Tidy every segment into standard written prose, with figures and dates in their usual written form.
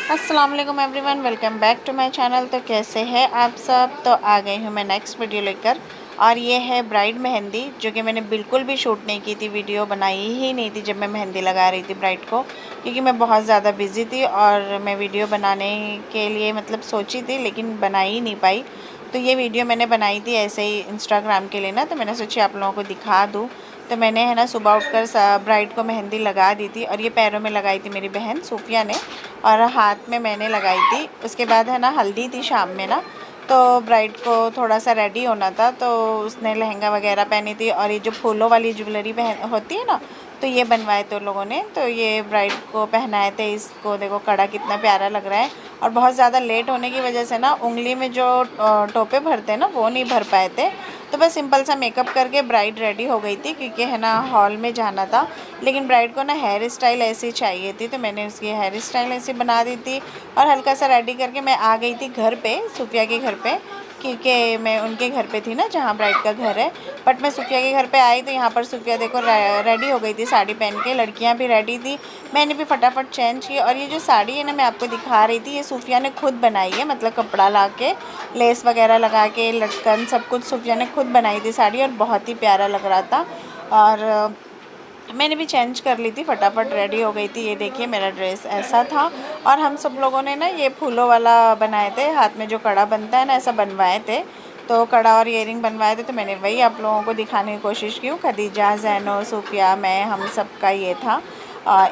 अस्सलाम वालेकुम everyone, welcome back to my channel. तो कैसे हैं आप सब। तो आ गई हूँ मैं नेक्स्ट वीडियो लेकर, और ये है ब्राइड मेहंदी, जो कि मैंने बिल्कुल भी शूट नहीं की थी, वीडियो बनाई ही नहीं थी जब मैं मेहंदी लगा रही थी ब्राइड को, क्योंकि मैं बहुत ज़्यादा बिज़ी थी और मैं वीडियो बनाने के लिए मतलब सोची थी लेकिन बना ही नहीं पाई। तो ये वीडियो मैंने बनाई थी ऐसे ही इंस्टाग्राम के लिए ना, तो मैंने सोची आप लोगों को दिखा दूँ। तो मैंने है ना सुबह उठकर ब्राइड को मेहंदी लगा दी थी, और ये पैरों में लगाई थी मेरी बहन सूफिया ने, और हाथ में मैंने लगाई थी। उसके बाद है ना हल्दी थी शाम में ना, तो ब्राइड को थोड़ा सा रेडी होना था, तो उसने लहंगा वगैरह पहनी थी, और ये जो फूलों वाली ज्वेलरी पहन होती है ना, तो ये बनवाए थे लोगों ने। तो ये ब्राइड को पहनाए थे। इसको देखो कड़ा कितना प्यारा लग रहा है, और बहुत ज़्यादा लेट होने की वजह से ना उंगली में जो टोपे भरते हैं ना वो नहीं भर पाए थे। तो बस सिंपल सा मेकअप करके ब्राइड रेडी हो गई थी, क्योंकि है ना हॉल में जाना था। लेकिन ब्राइड को ना हेयर स्टाइल ऐसी चाहिए थी, तो मैंने उसकी हेयर स्टाइल ऐसी बना दी थी, और हल्का सा रेडी करके मैं आ गई थी घर पे, सूफिया के घर पे, क्योंकि मैं उनके घर पे थी ना जहाँ ब्राइड का घर है। बट मैं सूफिया के घर पे आई तो यहाँ पर सूफिया देखो रेडी हो गई थी साड़ी पहन के, लड़कियाँ भी रेडी थी, मैंने भी फटाफट चेंज की। और ये जो साड़ी है ना मैं आपको दिखा रही थी, ये सूफिया ने खुद बनाई है, मतलब कपड़ा ला के, लेस वगैरह लगा के, लटकन सब कुछ सूफिया ने खुद बनाई थी साड़ी, और बहुत ही प्यारा लग रहा था। और मैंने भी चेंज कर ली थी, फटाफट रेडी हो गई थी। ये देखिए मेरा ड्रेस ऐसा था, और हम सब लोगों ने ना ये फूलों वाला बनाए थे, हाथ में जो कड़ा बनता है ना ऐसा बनवाए थे। तो कड़ा और इयरिंग बनवाए थे, तो मैंने वही आप लोगों को दिखाने की कोशिश की हूँ। खदीजा, ज़ैनो, सूफिया, मैं, हम सब का ये था,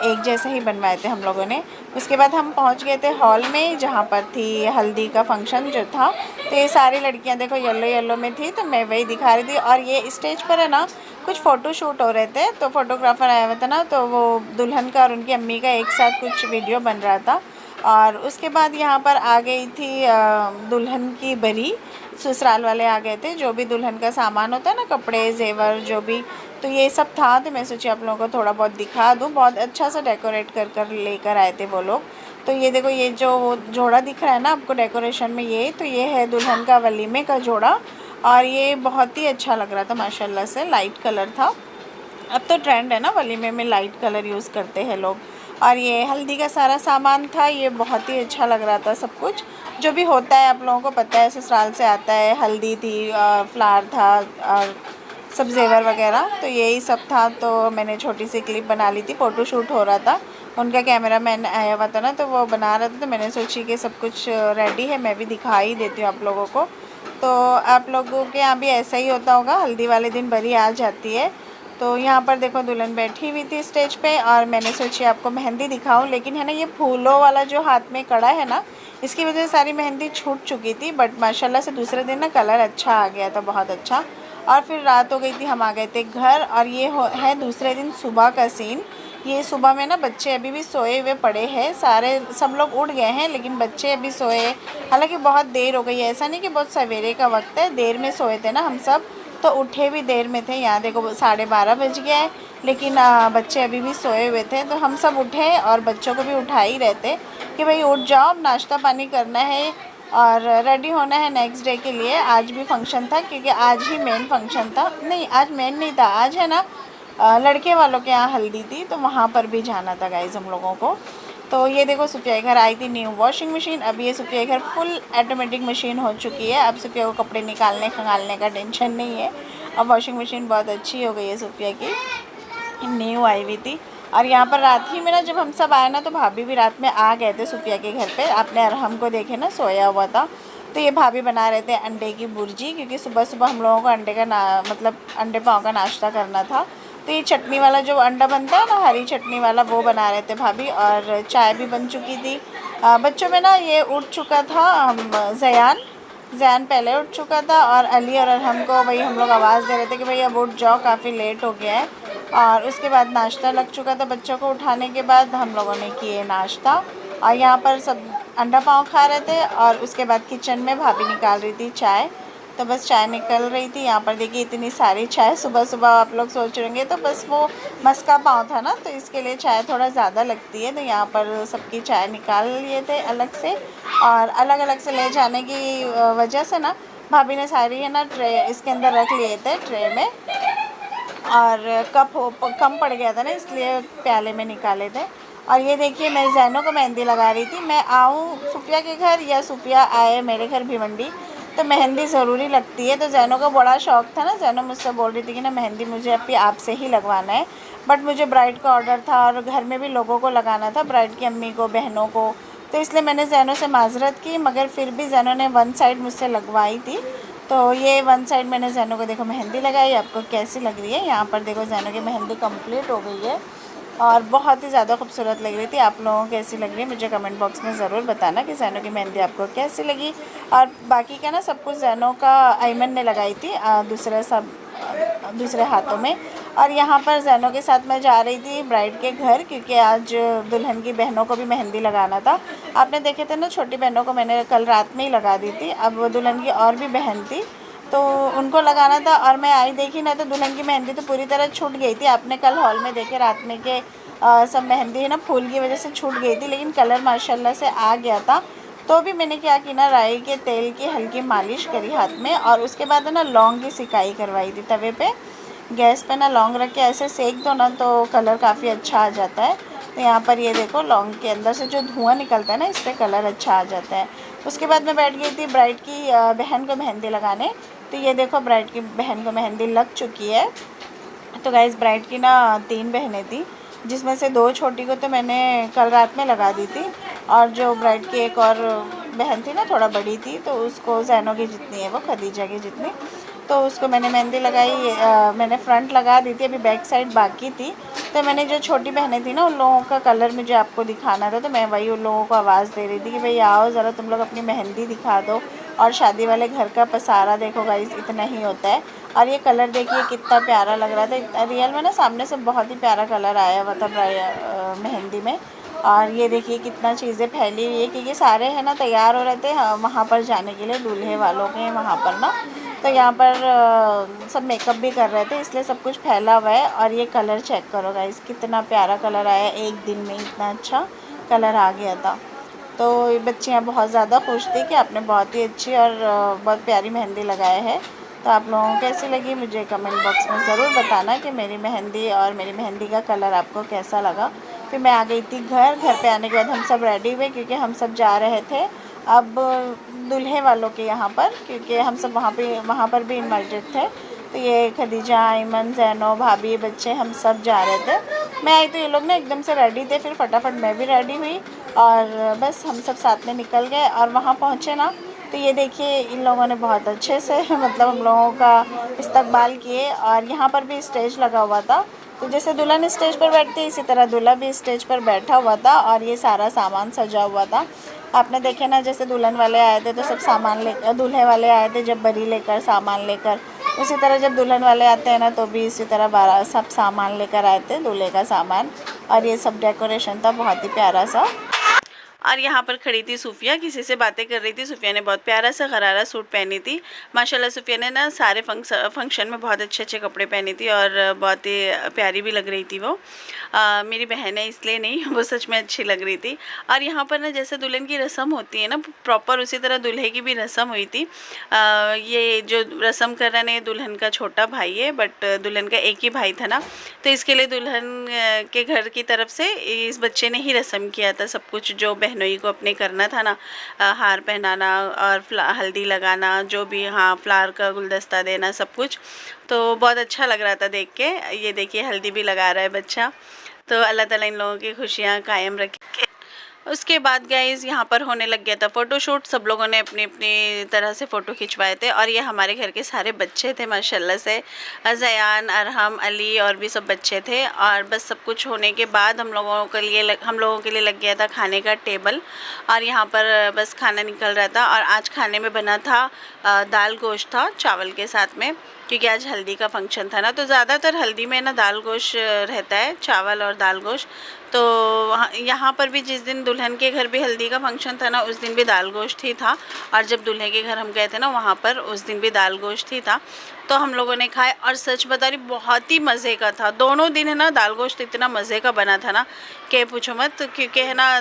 एक जैसे ही बनवाए थे हम लोगों ने। उसके बाद हम पहुँच गए थे हॉल में, जहाँ पर थी हल्दी का फंक्शन जो था। तो ये सारी लड़कियाँ देखो येलो येलो में थी, तो मैं वही दिखा रही थी। और ये स्टेज पर है ना कुछ फ़ोटो शूट हो रहे थे, तो फोटोग्राफ़र आया हुआ था ना, तो वो दुल्हन का और उनकी अम्मी का एक साथ कुछ वीडियो बन रहा था। और उसके बाद यहाँ पर आ गई थी दुल्हन की बरी, ससुराल वाले आ गए थे, जो भी दुल्हन का सामान होता है ना, कपड़े, जेवर जो भी, तो ये सब था। तो मैं सोची आप लोगों को थोड़ा बहुत दिखा दूँ। बहुत अच्छा सा डेकोरेट कर कर लेकर आए थे वो लोग। तो ये देखो, ये जो वो जोड़ा दिख रहा है ना आपको डेकोरेशन में, ये तो ये है दुल्हन का वलीमे का जोड़ा, और ये बहुत ही अच्छा लग रहा था माशाल्लाह से, लाइट कलर था। अब तो ट्रेंड है ना वलीमे में लाइट कलर यूज़ करते हैं लोग। और ये हल्दी का सारा सामान था, ये बहुत ही अच्छा लग रहा था सब कुछ, जो भी होता है आप लोगों को पता है, ससुराल से आता है। हल्दी थी, फ्लावर था, और सब जेवर वगैरह, तो यही सब था। तो मैंने छोटी सी क्लिप बना ली थी, फ़ोटो शूट हो रहा था, उनका कैमरामैन आया हुआ था ना, तो वो बना रहा था। तो मैंने सोची कि सब कुछ रेडी है, मैं भी दिखा ही देती हूँ आप लोगों को। तो आप लोगों के यहाँ भी ऐसा ही होता होगा, हल्दी वाले दिन बरी आ जाती है। तो यहाँ पर देखो दुल्हन बैठी हुई थी स्टेज पे, और मैंने सोची आपको मेहंदी दिखाऊं। लेकिन है ना ये फूलों वाला जो हाथ में कड़ा है ना, इसकी वजह से सारी मेहंदी छूट चुकी थी। बट माशाल्लाह से दूसरे दिन ना कलर अच्छा आ गया था, बहुत अच्छा। और फिर रात हो गई थी, हम आ गए थे घर। और ये है दूसरे दिन सुबह का सीन। ये सुबह में ना बच्चे अभी भी सोए हुए पड़े हैं, सारे सब लोग उठ गए हैं, लेकिन बच्चे अभी सोए। हालांकि बहुत देर हो गई है, ऐसा नहीं कि बहुत सवेरे का वक्त है, देर में सोए थे ना हम सब, तो उठे भी देर में थे। यहाँ देखो 12:30 बज गया है, लेकिन बच्चे अभी भी सोए हुए थे। तो हम सब उठे और बच्चों को भी उठा ही रहते कि भाई उठ जाओ, अब नाश्ता पानी करना है और रेडी होना है नेक्स्ट डे के लिए। आज भी फंक्शन था, क्योंकि आज ही मेन फंक्शन था। नहीं, आज मेन नहीं था, आज है ना लड़के वालों के यहाँ हल्दी थी, तो वहाँ पर भी जाना था गाइज हम लोगों को। तो ये देखो सुफिया घर आई थी न्यू वॉशिंग मशीन। अब ये सुफिया घर फुल ऑटोमेटिक मशीन हो चुकी है, अब सुफिया को कपड़े निकालने खंगालने का टेंशन नहीं है। अब वॉशिंग मशीन बहुत अच्छी हो गई है सुफिया की, न्यू आई हुई थी। और यहाँ पर रात ही में ना जब हम सब आए ना, तो भाभी भी रात में आ गए थे सुफिया के घर पे। आपने अरहम को देखे ना सोया हुआ था, तो ये भाभी बना रहे थे अंडे की भुर्जी, क्योंकि सुबह सुबह हम लोगों को अंडे का मतलब अंडे पाव का नाश्ता करना था। तो ये चटनी वाला जो अंडा बनता है ना, हरी चटनी वाला, वो बना रहे थे भाभी। और चाय भी बन चुकी थी। बच्चों में ना ये उठ चुका था, जैन पहले उठ चुका था, और अली और अरहम को वही हम लोग आवाज़ दे रहे थे कि भाई अब उठ जाओ, काफ़ी लेट हो गया है। और उसके बाद नाश्ता लग चुका था, बच्चों को उठाने के बाद हम लोगों ने किए नाश्ता। और यहाँ पर सब अंडा पाव खा रहे थे, और उसके बाद किचन में भाभी निकाल रही थी चाय। तो बस चाय निकल रही थी। यहाँ पर देखिए इतनी सारी चाय सुबह सुबह, आप लोग सोच रहे होंगे तो बस वो मस्का पाव था ना, तो इसके लिए चाय थोड़ा ज़्यादा लगती है। तो यहाँ पर सबकी चाय निकाल लिए थे अलग से, और अलग अलग से ले जाने की वजह से ना भाभी ने सारी है ना ट्रे इसके अंदर रख लिए थे, ट्रे में। और कम पड़ गया था ना, इसलिए प्याले में निकाले थे। और ये देखिए मैं जैनों को मेहंदी लगा रही थी। मैं आऊँ सूफिया के घर या सूफिया आए मेरे घर भिवंडी तो मेहंदी ज़रूरी लगती है। तो जैनों का बड़ा शौक़ था ना, जैनों मुझसे बोल रही थी कि ना मेहंदी मुझे अभी आपसे ही लगवाना है। बट मुझे ब्राइड का ऑर्डर था और घर में भी लोगों को लगाना था, ब्राइड की अम्मी को, बहनों को। तो इसलिए मैंने जैनों से माजरत की, मगर फिर भी जैनों ने वन साइड मुझसे लगवाई थी। तो ये वन साइड मैंने जैनों को देखो मेहंदी लगाई। आपको कैसी लग रही है? यहाँ पर देखो जैनों की मेहंदी कंप्लीट हो गई है और बहुत ही ज़्यादा खूबसूरत लग रही थी। आप लोगों को कैसी लग रही है मुझे कमेंट बॉक्स में ज़रूर बताना कि जैनों की मेहंदी आपको कैसी लगी। और बाकी का ना सब कुछ जैनों का अयमन ने लगाई थी दूसरे हाथों में। और यहाँ पर जैनों के साथ मैं जा रही थी ब्राइड के घर, क्योंकि आज दुल्हन की बहनों को भी मेहंदी लगाना था। आपने देखे थे ना, छोटी बहनों को मैंने कल रात में ही लगा दी थी। अब दुल्हन की और भी बहन थी तो उनको लगाना था, और मैं आई देखी ना तो दुल्हन की मेहंदी तो पूरी तरह छूट गई थी। आपने कल हॉल में देखे रात में के सब मेहंदी है ना फूल की वजह से छूट गई थी, लेकिन कलर माशाल्लाह से आ गया था। तो भी मैंने क्या की ना, राई के तेल की हल्की मालिश करी हाथ में, और उसके बाद ना लौंग की सिकाई करवाई थी तवे पे। गैस पे ना लौंग रख के ऐसे सेक दो ना तो कलर काफ़ी अच्छा आ जाता है। तो यहाँ पर ये देखो लौंग के अंदर से जो धुआं निकलता है ना, इससे कलर अच्छा आ जाता है। उसके बाद मैं बैठ गई थी ब्राइड की बहन को मेहंदी लगाने। तो ये देखो ब्राइड की बहन को मेहंदी लग चुकी है। तो गाइस ब्राइड की ना 3 बहनें थी, जिसमें से 2 छोटी को तो मैंने कल रात में लगा दी थी, और जो ब्राइड की एक और बहन थी ना थोड़ा बड़ी थी, तो उसको जैनों की जितनी है वो, खदीजा की जितनी, तो उसको मैंने मेहंदी लगाई। मैंने फ्रंट लगा दी थी, अभी बैक साइड बाकी थी। तो मैंने जो छोटी बहनें थी ना उन लोगों का कलर मुझे आपको दिखाना था, तो मैं वही उन लोगों को आवाज़ दे रही थी कि भाई आओ ज़रा तुम लोग अपनी मेहंदी दिखा दो। और शादी वाले घर का पसारा देखो गाइस, इतना ही होता है। और ये कलर देखिए कितना प्यारा लग रहा था, रियल में ना सामने से बहुत ही प्यारा कलर आया हुआ था मेहंदी में। और ये देखिए कितना चीज़ें फैली हुई है, क्योंकि सारे है ना तैयार हो रहे थे वहाँ पर जाने के लिए, दूल्हे वालों के वहाँ पर ना। तो यहाँ पर सब मेकअप भी कर रहे थे, इसलिए सब कुछ फैला हुआ है। और ये कलर चेक करो गाइस, कितना प्यारा कलर आया, एक दिन में इतना अच्छा कलर आ गया था। तो ये बच्चियाँ बहुत ज़्यादा खुश थी कि आपने बहुत ही अच्छी और बहुत प्यारी मेहंदी लगाए है। तो आप लोगों को कैसी लगी मुझे कमेंट बॉक्स में ज़रूर बताना कि मेरी मेहंदी और मेरी मेहंदी का कलर आपको कैसा लगा। फिर मैं आ गई थी घर पे आने के बाद हम सब रेडी हुए, क्योंकि हम सब जा रहे थे अब दूल्हे वालों के यहाँ पर, क्योंकि हम सब वहाँ पर भी इनवाइटेड थे। तो ये खदीजा, आयमन, जैनो, भाभी, बच्चे हम सब जा रहे थे। मैं आई तो ये लोग ना एकदम से रेडी थे, फिर फटाफट मैं भी रेडी हुई और बस हम सब साथ में निकल गए। और वहाँ पहुँचे ना तो ये देखिए इन लोगों ने बहुत अच्छे से मतलब हम लोगों का इस्तकबाल किए। और यहाँ पर भी स्टेज लगा हुआ था, तो जैसे दुल्हन स्टेज पर बैठती है इसी तरह दूल्हा भी स्टेज पर बैठा हुआ था, और ये सारा सामान सजा हुआ था। आपने देखे ना, जैसे दुल्हन वाले आए थे तो सब सामान लेकर, दूल्हे वाले आए थे जब बरी लेकर सामान लेकर, उसी तरह जब दुल्हन वाले आते हैं ना तो भी इसी तरह सब सामान लेकर आए थे, दूल्हे का सामान। और ये सब डेकोरेशन था बहुत ही प्यारा सा। और यहाँ पर खड़ी थी सूफिया, किसी से बातें कर रही थी। सूफिया ने बहुत प्यारा सा गरारा सूट पहनी थी। माशाल्लाह सूफिया ने ना सारे फंक्शन में बहुत अच्छे अच्छे कपड़े पहने थी और बहुत ही प्यारी भी लग रही थी वो। मेरी बहन है इसलिए नहीं, वो सच में अच्छी लग रही थी। और यहाँ पर ना जैसे दुल्हन की रस्म होती है ना प्रॉपर, उसी तरह दूल्हे की भी रस्म हुई थी। ये जो रस्म कर रहा है दुल्हन का छोटा भाई है, बट दुल्हन का एक ही भाई था ना, तो इसके लिए दुल्हन के घर की तरफ से इस बच्चे ने ही रस्म किया था सब कुछ, जो बहनोई को अपने करना था ना, हार पहनाना और हल्दी लगाना, जो भी, हाँ, फ्लावर का गुलदस्ता देना, सब कुछ। तो बहुत अच्छा लग रहा था देख के। ये देखिए हल्दी भी लगा रहा है बच्चा। तो अल्लाह ताला इन लोगों की खुशियाँ कायम रखे। उसके बाद गाइज़ यहाँ पर होने लग गया था फ़ोटोशूट। सब लोगों ने अपनी अपनी तरह से फ़ोटो खिंचवाए थे, और ये हमारे घर के सारे बच्चे थे माशाल्लाह से, ज़यान, अरहम, अली और भी सब बच्चे थे। और बस सब कुछ होने के बाद हम लोगों के लिए लग गया था खाने का टेबल। और यहाँ पर बस खाना निकल रहा था। और आज खाने में बना था दाल गोश्त था चावल के साथ में, क्योंकि आज हल्दी का फंक्शन था ना, तो ज़्यादातर हल्दी में ना दाल गोश्त रहता है, चावल और दाल गोश्त। तो यहाँ पर भी जिस दिन दुल्हन के घर भी हल्दी का फंक्शन था ना, उस दिन भी दाल गोश्त ही था। और जब दूल्हे के घर हम गए थे ना, वहाँ पर उस दिन भी दाल गोश्त ही था। तो हम लोगों ने खाए, और सच बता रही बहुत ही मज़े का था। दोनों दिन है ना दाल गोश्त इतना मज़े का बना था ना कि पूछो मत, क्योंकि है ना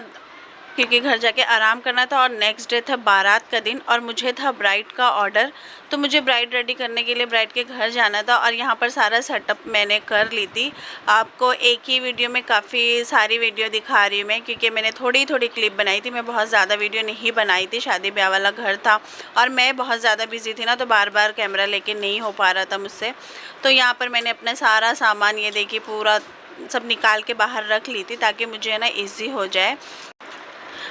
क्योंकि घर जाके आराम करना था और नेक्स्ट डे था बारात का दिन और मुझे था ब्राइड का ऑर्डर। तो मुझे ब्राइड रेडी करने के लिए ब्राइड के घर जाना था और यहाँ पर सारा सेटअप मैंने कर ली थी। आपको एक ही वीडियो में काफ़ी सारी वीडियो दिखा रही हूँ मैं, क्योंकि मैंने थोड़ी थोड़ी क्लिप बनाई थी। मैं बहुत ज़्यादा वीडियो नहीं बनाई थी, शादी ब्याह वाला घर था और मैं बहुत ज़्यादा बिजी थी ना, तो बार बार कैमरा लेके नहीं हो पा रहा था मुझसे। तो यहाँ पर मैंने अपना सारा सामान ये देखिए पूरा सब निकाल के बाहर रख ली थी ताकि मुझे ना ईजी हो जाए।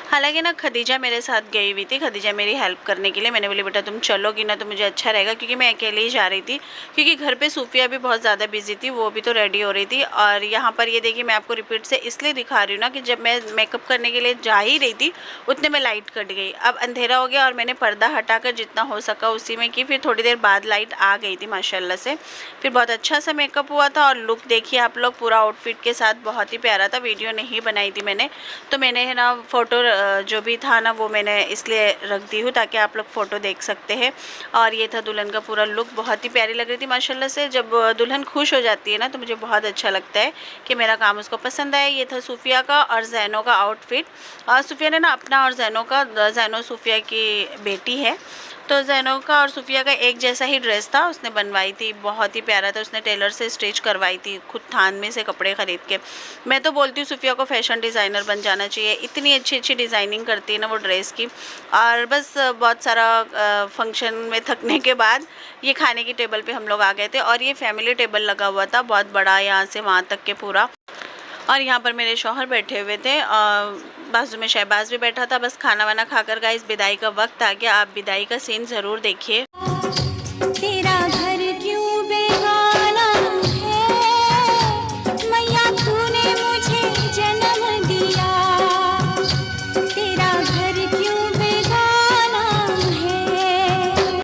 हालांकि ना खदीजा मेरे साथ गई हुई थी, खदीजा मेरी हेल्प करने के लिए। मैंने बोली बेटा तुम चलोगी ना तो मुझे अच्छा रहेगा, क्योंकि मैं अकेले ही जा रही थी, क्योंकि घर पे सूफिया भी बहुत ज़्यादा बिजी थी, वो भी तो रेडी हो रही थी। और यहाँ पर ये देखिए मैं आपको रिपीट से इसलिए दिखा रही हूँ ना कि जब मैं मेकअप करने के लिए जा ही रही थी उतने में लाइट कट गई। अब अंधेरा हो गया और मैंने पर्दा हटाकर जितना हो सका उसी में की। फिर थोड़ी देर बाद लाइट आ गई थी माशाल्लाह से। फिर बहुत अच्छा सा मेकअप हुआ था और लुक देखिए आप लोग पूरा आउटफिट के साथ, बहुत ही प्यारा था। वीडियो नहीं बनाई थी मैंने, तो मैंने है ना फ़ोटो जो भी था ना वो मैंने इसलिए रख दी हूँ ताकि आप लोग फ़ोटो देख सकते हैं। और ये था दुल्हन का पूरा लुक, बहुत ही प्यारी लग रही थी माशाल्लाह से। जब दुल्हन खुश हो जाती है ना तो मुझे बहुत अच्छा लगता है कि मेरा काम उसको पसंद आया। ये था सूफिया का और जैनो का आउटफिट। और सूफिया ने ना अपना और जैनो सूफिया की बेटी है, तो जैनो का और सूफिया का एक जैसा ही ड्रेस था, उसने बनवाई थी, बहुत ही प्यारा था। उसने टेलर से स्टिच करवाई थी खुद थान में से कपड़े ख़रीद के। मैं तो बोलती हूँ सूफिया को फैशन डिज़ाइनर बन जाना चाहिए, इतनी अच्छी अच्छी डिज़ाइनिंग करती है ना वो ड्रेस की। और बस बहुत सारा फंक्शन में थकने के बाद ये खाने की टेबल पे हम लोग आ गए थे और ये फैमिली टेबल लगा हुआ था बहुत बड़ा, यहाँ से वहाँ तक के पूरा। और यहाँ पर मेरे शौहर बैठे हुए थे और बाजू में शहबाज भी बैठा था। बस खाना वाना खाकर गाइस विदाई का वक्त आ गया। आप विदाई का सीन ज़रूर देखिए। तेरा घर क्यों बेगाना है, मैया तूने मुझे जन्म दिया, तेरा घर क्यों बेगाना है।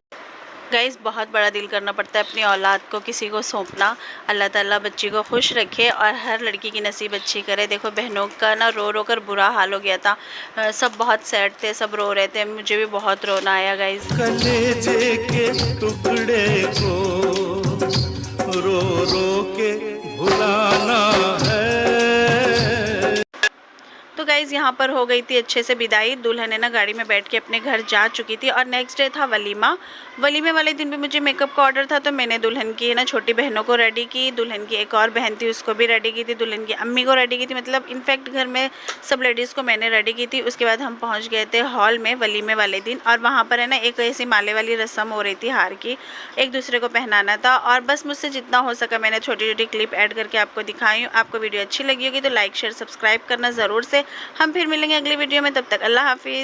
गाइस बहुत बड़ा दिल करना पड़ता है अपनी औलाद को किसी को सौंपना। अल्लाह ताला बच्ची को खुश रखे और हर लड़की की नसीब अच्छी करे। देखो बहनों का ना रो रो कर बुरा हाल हो गया था, सब बहुत सैड थे, सब रो रहे थे, मुझे भी बहुत रोना आया गाइस। कलेजे के टुकड़े को रो रो के भुलाना है। तो गाइज़ यहाँ पर हो गई थी अच्छे से विदाई। दुल्हन है ना गाड़ी में बैठ के अपने घर जा चुकी थी और नेक्स्ट डे था वलीमा। वलीमे वाले दिन भी मुझे मेकअप का ऑर्डर था, तो मैंने दुल्हन की है ना छोटी बहनों को रेडी की, दुल्हन की एक और बहन थी उसको भी रेडी की थी, दुल्हन की अम्मी को रेडी की थी, मतलब इनफैक्ट घर में सब लेडीज़ को मैंने रेडी की थी। उसके बाद हम पहुँच गए थे हॉल में वलीमे वाले दिन और वहाँ पर है ना एक ऐसी माले वाली रस्म हो रही थी, हार की, एक दूसरे को पहनाना था। और बस मुझसे जितना हो सका मैंने छोटी छोटी क्लिप ऐड करके आपको दिखाई हूँ। आपको वीडियो अच्छी लगी होगी तो लाइक शेयर सब्सक्राइब करना ज़रूर से। हम फिर मिलेंगे अगली वीडियो में, तब तक अल्लाह हाफिज़।